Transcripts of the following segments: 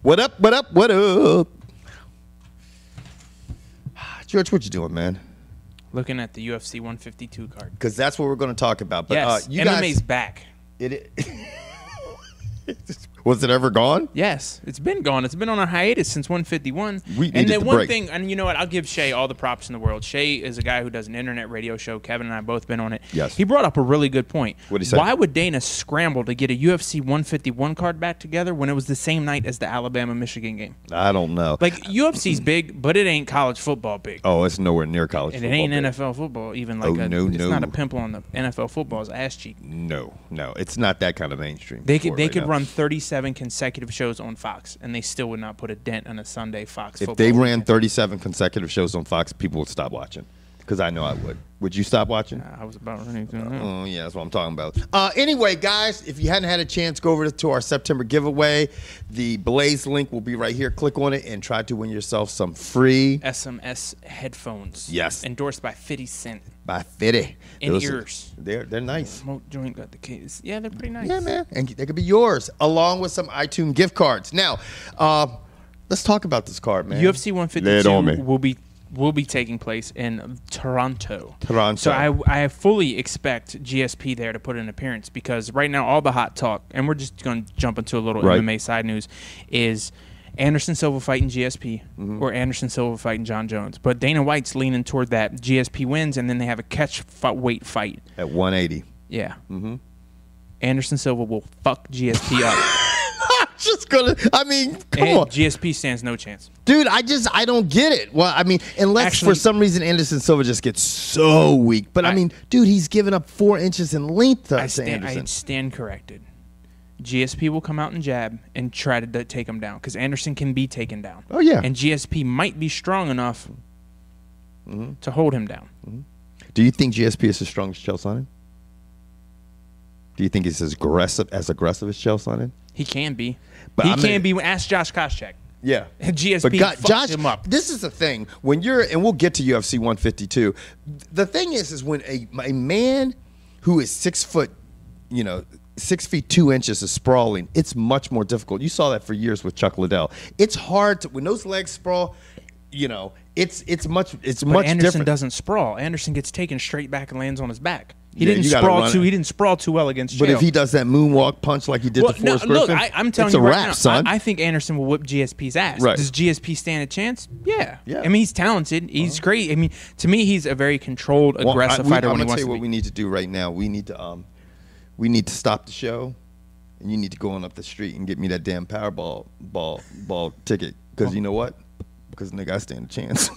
What up? What up? What up? George, what you doing, man? Looking at the UFC 152 card. Because that's what we're going to talk about. But, yes, you MMA's guys, back. Was it ever gone? Yes, it's been gone. It's been on a hiatus since 151. We and needed then the one break. thing, and you know what? I'll give Shay all the props in the world. Shay is a guy who does an internet radio show. Kevin and I both been on it. Yes. He brought up a really good point. What'd he say? Why would Dana scramble to get a UFC 151 card back together when it was the same night as the Alabama-Michigan game? I don't know. Like, UFC's big, but it ain't college football big. Oh, it's nowhere near college And football. it ain't big. NFL football even. Like no. It's not a pimple on the NFL football's ass cheek. No. It's not that kind of mainstream. They could right now. run 37 consecutive shows on Fox, and they still would not put a dent on a Sunday Fox football. If they ran weekend. 37 consecutive shows on Fox, people would stop watching. Because I know I would. Would you stop watching? I was about ready to do that. Oh, yeah, that's what I'm talking about. Anyway, guys, if you hadn't had a chance, go over to our September giveaway. The Blaze link will be right here. Click on it and try to win yourself some free SMS headphones. Yes. Endorsed by 50 Cent. by Fitty. In-ears. They're nice. Smoke joint got the case. Yeah, they're pretty nice. Yeah, man. And they could be yours, along with some iTunes gift cards. Now, let's talk about this card, man. UFC Lay it on me. 152 will be taking place in Toronto. Toronto. So I fully expect GSP there to put in an appearance because right now all the hot talk, and we're just going to jump into a little Right. MMA side news, is Anderson Silva fighting GSP or Anderson Silva fighting John Jones. But Dana White's leaning toward that GSP wins, and then they have a weight fight. At 180. Yeah. Anderson Silva will fuck GSP up. Just gonna, I mean, come And on. GSP stands no chance. Dude, I don't get it. Well, I mean, unless Actually- for some reason Anderson Silva just gets so weak. But I mean, dude, he's given up 4 inches in length to I Anderson. stand corrected. GSP will come out and jab and try to take him down because Anderson can be taken down. Oh, yeah. And GSP might be strong enough to hold him down. Do you think GSP is as strong as Chael Sonnen? Do you think he's as aggressive as Chael Sonnen? He can be. But He I mean- can be. Ask Josh Koscheck. Yeah. GSP But fucked Josh, him up. this is the thing. When you're, and we'll get to UFC 152, the thing is when a man who is 6 foot, 6 feet 2 inches is sprawling, it's much more difficult. You saw that for years with Chuck Liddell. It's hard to, when those legs sprawl, it's much But Anderson different. doesn't sprawl. Anderson gets taken straight back and lands on his back. He Yeah, didn't you gotta sprawl run too. it. He didn't sprawl too well against. But Chael. if he does that moonwalk punch like he did to Forrest look, Griffin, I'm telling it's you a right wrap, now, son. I think Anderson will whip GSP's ass. Right. Does GSP stand a chance? Yeah. Yeah. I mean, he's talented. He's great. I mean, to me, he's a very controlled, aggressive fighter I'm when he gonna wants tell you to what be. we need to do right now. We need to stop the show, and you need to go on up the street and get me that damn Powerball ball ticket. Because you know what? Because nigga, I stand a chance.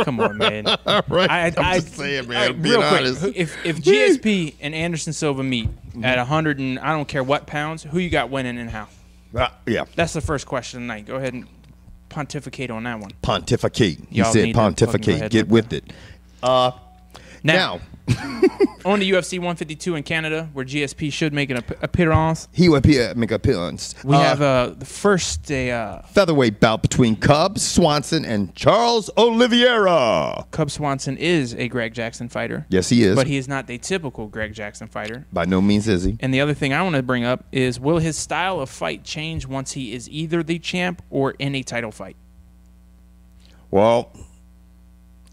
Come on, man. Right. I'm just saying, man. Being real quick, honest. if GSP and Anderson Silva meet at 100 and I don't care what pounds, who you got winning and how? Yeah. That's the first question tonight. Go ahead and pontificate on that one. Pontificate. He Y'all said need to fucking go pontificate. ahead Get and with it. Now, on the UFC 152 in Canada, where GSP should make an appearance, he will make an appearance. we have the first featherweight bout between Cub Swanson and Charles Oliveira. Cub Swanson is a Greg Jackson fighter. Yes, he is. But he is not the typical Greg Jackson fighter. By no means is he. And the other thing I want to bring up is, will his style of fight change once he is either the champ or in a title fight? Well,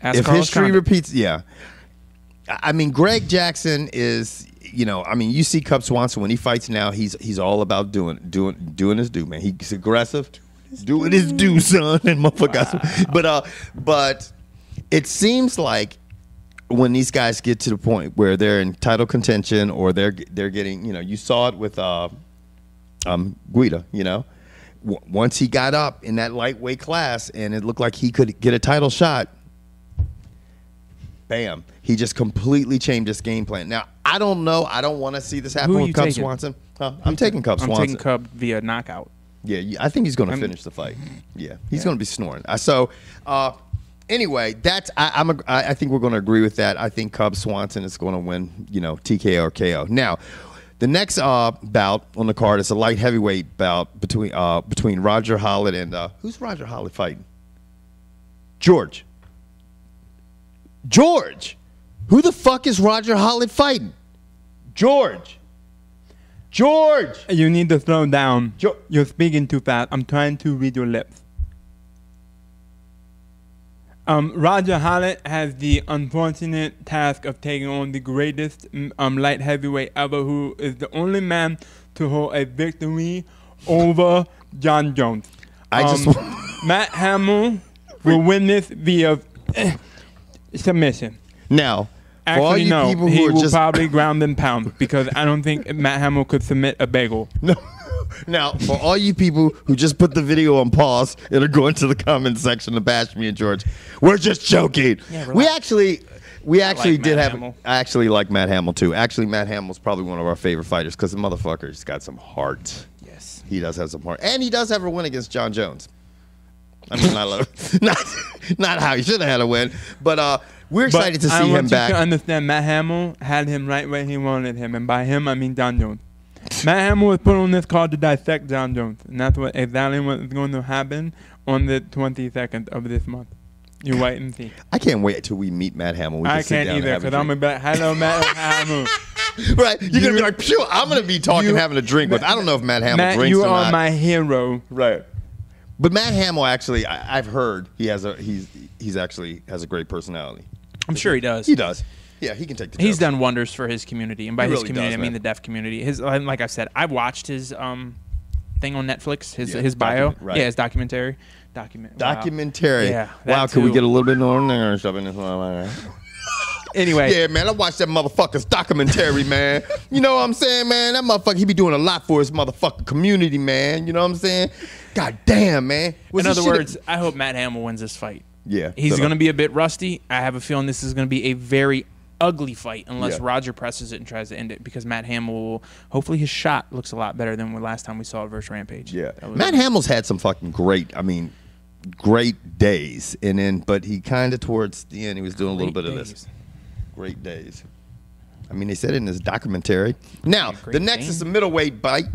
Ask if Carlos history Condit. repeats, yeah. I mean, Greg Jackson is, you see Cub Swanson when he fights now, he's all about doing his due, man. He's aggressive, doing his due, son, and motherfuckers. But it seems like when these guys get to the point where they're in title contention or they're getting, you saw it with Guida, once he got up in that lightweight class and it looked like he could get a title shot, bam, he just completely changed his game plan. Now, I don't know. I don't want to see this happen Who are with you Cub taking? Swanson. I'm taking Cub Swanson. I'm taking Cub via knockout. Yeah, I think he's going to finish the fight. Yeah, he's going to be snoring. Anyway, I think we're going to agree with that. I think Cub Swanson is going to win, TKO or KO. Now, the next bout on the card is a light heavyweight bout between Roger Hollett and who's Roger Hollett fighting? George. Who the fuck is Roger Hollett fighting? George. George! You need to slow down. You're speaking too fast. I'm trying to read your lips. Roger Hollett has the unfortunate task of taking on the greatest light heavyweight ever, who is the only man to hold a victory over John Jones. Matt Hamill will win this via submission. Now, actually, for all you no, people who he are will just probably ground and pound because I don't think Matt Hamill could submit a bagel. No. Now, for all you people who just put the video on pause and are going to the comment section to bash me and George, we're just joking. Yeah, we actually did have. Hamill. I actually like Matt Hamill too. Actually, Matt Hamill's probably one of our favorite fighters because the motherfucker's got some heart. Yes, he does have some heart, and he does have a win against John Jones. I mean, not how he should have had a win, but we're excited to see him back. I want you to understand, Matt Hamill had him right where he wanted him, and by him I mean John Jones. Matt Hamill was put on this card to dissect John Jones, and that's exactly what is going to happen on the 22nd of this month. You wait and see. I can't wait till we meet Matt Hamill. I can't either, because I'm going to be like, hello, Matt Hamill. Right. You're going to be like, phew, I'm going to be talking, having a drink with. I don't know if Matt Hamill drinks or not. You are my hero. Right. But Matt Hamill actually, I've heard he's actually has a great personality. I'm sure he does. He does. Yeah, he can take the jokes. He's done wonders for his community, and by his really community, does, I mean man. the deaf community. Like I said, I watched his thing on Netflix, his bio, right. his documentary. Documentary. Yeah, wow, that could we too. get a little bit more there or something? In this? Anyway, Yeah, man, I watched that motherfucker's documentary, man. You know what I'm saying, man? That motherfucker, he be doing a lot for his motherfucking community, man. You know what I'm saying? God damn, man. in other words, I hope Matt Hamill wins this fight. Yeah. He's going to be a bit rusty. I have a feeling this is going to be a very ugly fight unless Roger presses it and tries to end it, because Matt Hamill will, hopefully his shot looks a lot better than the last time we saw it versus Rampage. Yeah. Matt Hamill's had some fucking great days. But he kind of towards the end, he was doing a little bit of this. Great days. I mean, they said it in his documentary. Now, the next is a middleweight bite.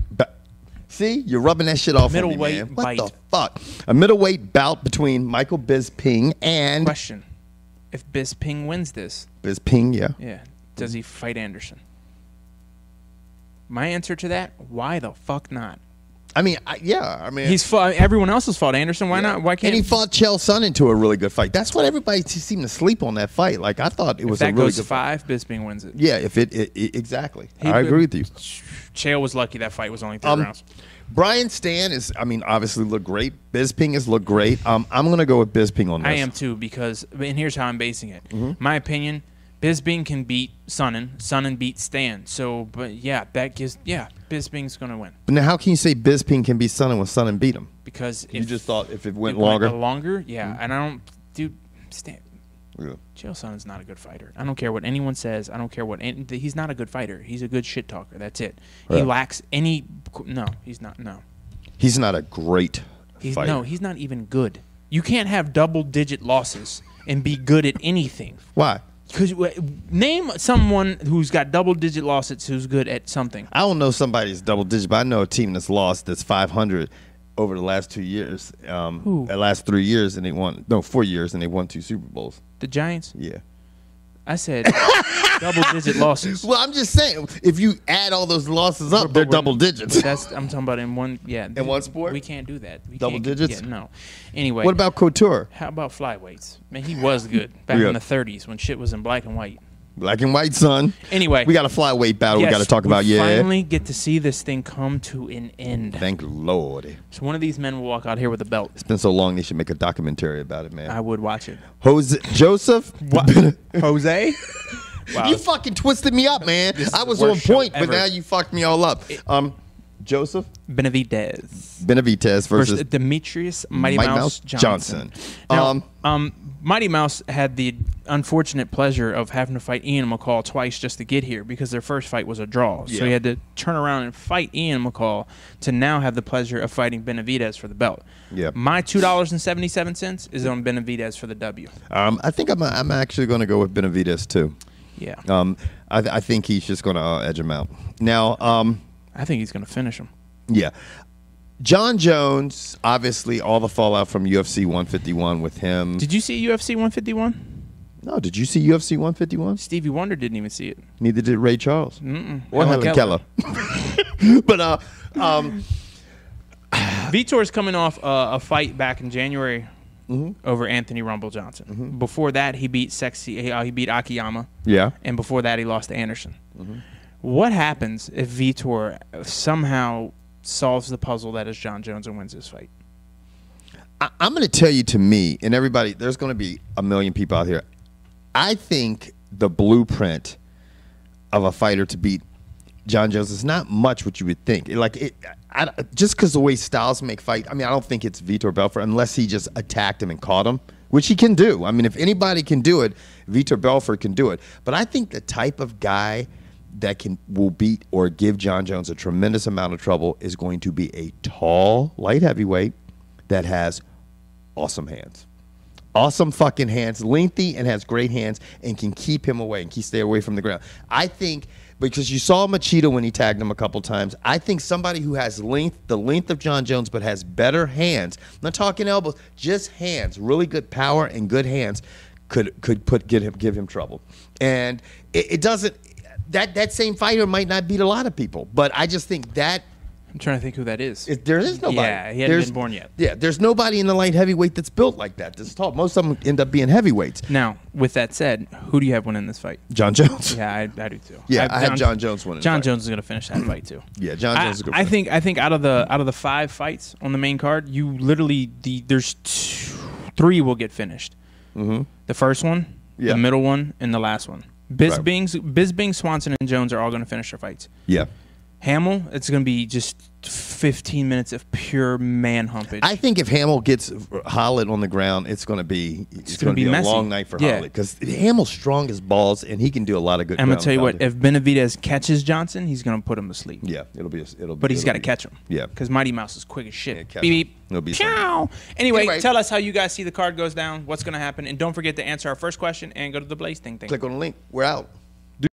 See, you're rubbing that shit off on me, man. What the fuck? A middleweight bout between Michael Bisping and... Question. If Bisping wins this... Bisping, yeah. Yeah. Does he fight Anderson? My answer to that, why the fuck not? I mean, I mean... He's fought, everyone else has fought Anderson. Why not? Why can't... And he fought Chael Sonnen into a really good fight. That's what everybody seemed to sleep on that fight. Like, I thought it was a really good fight. If that goes 5, Bisping wins it. Yeah, if exactly. I agree with you. Chael was lucky that fight was only 3 rounds. Brian Stann is, I mean, obviously looked great. Bisping has looked great. I'm going to go with Bisping on this. I am too, because, and here's how I'm basing it. My opinion, Bisping can beat Sonnen. Sonnen beat Stann. So, but yeah, that gives, Bisping's going to win. But now, how can you say Bisping can beat Sonnen when Sonnen beat him? Because you just thought if it went longer? longer? Yeah. And I don't, dude, Stann. Yeah. Chael Sonnen's not a good fighter. I don't care what anyone says. I don't care what he's not a good fighter. He's a good shit talker. That's it. He lacks any. No, he's not. No, he's not a great fighter. No, he's not even good. You can't have double-digit losses and be good at anything. Why? Because name someone who's got double-digit losses who's good at something. I don't know somebody that's double-digit, but I know a team that's lost that's 500 over the last 2 years. Who? The last 3 years, and they won 4 years, and they won 2 Super Bowls. The Giants? Yeah. I said double-digit losses. Well, I'm just saying, if you add all those losses up, they're double digits. I'm talking about in one. Yeah. In one sport? We can't do that. Double digits? Yeah, no. Anyway. What about Couture? How about flyweights? Man, he was good back in the 30s when shit was in black and white. Black and white, son. Anyway. We got a flyweight battle we got to talk about. We finally get to see this thing come to an end. Thank Lord. So one of these men will walk out here with a belt. It's been so long, they should make a documentary about it, man. I would watch it. Joseph? What? Jose? Wow. You fucking twisted me up, man. I was on point, but now you fucked me all up. Joseph? Benavidez versus Demetrious Mighty Mouse Johnson. Now, Mighty Mouse had the unfortunate pleasure of having to fight Ian McCall twice just to get here because their first fight was a draw. So he had to turn around and fight Ian McCall to now have the pleasure of fighting Benavidez for the belt. Yeah. My $2.77 is on Benavidez for the W. I think I'm actually going to go with Benavidez too. Yeah. I think he's just going to edge him out. Now, I think he's going to finish him. Yeah. John Jones, obviously, all the fallout from UFC 151 with him. Did you see UFC 151? No, did you see UFC 151? Stevie Wonder didn't even see it. Neither did Ray Charles. Or Helen Helen Keller. But Vitor's coming off a fight back in January over Anthony Rumble Johnson. Before that, he beat he beat Akiyama. Yeah. And before that, he lost to Anderson. What happens if Vitor somehow solves the puzzle that is John Jones and wins this fight? I'm going to tell you, to me, and everybody, there's going to be a million people out here. I think the blueprint of a fighter to beat John Jones is not much what you would think. Just because the way styles make fight, I mean, I don't think it's Vitor Belfort unless he just attacked him and caught him, which he can do. I mean, if anybody can do it, Vitor Belfort can do it. But I think the type of guy that will beat or give John Jones a tremendous amount of trouble is going to be a tall light heavyweight that has awesome hands. Awesome fucking hands, lengthy and has great hands, and can keep him away and stay away from the ground. I think, because you saw Machida when he tagged him a couple times, I think somebody who has the length of John Jones, but has better hands, I'm not talking elbows, just hands, really good power and good hands, could give him trouble. And it doesn't, that same fighter might not beat a lot of people, but I just think that, I'm trying to think who that is. There is nobody. Yeah, he hasn't been born yet. Yeah, there's nobody in the light heavyweight that's built like that. This tall. Most of them end up being heavyweights. Now, with that said, who do you have winning this fight? John Jones. Yeah, I do too. Yeah, I have John Jones winning. John Jones is going to finish that fight too. Yeah, John Jones is going to finish. I think out of the 5 fights on the main card, you literally there's 3 will get finished. The first one, the middle one, and the last one. Bisping, Swanson, and Jones are all going to finish their fights. Yeah. Hamill, it's going to be just 15 minutes of pure man humpage. I think if Hamill gets Hollett on the ground, it's going to be a long night for Hollett, because Hamill's strong as balls and he can do a lot of good. I'm going to tell you what: if Benavidez catches Johnson, he's going to put him to sleep. Yeah, but he's got to catch him. Yeah, because Mighty Mouse is quick as shit. Yeah, beep beep. Ciao. Anyway, tell us how you guys see the card goes down. What's going to happen, and don't forget to answer our first question and go to the Blaze thing. Click on the link. We're out.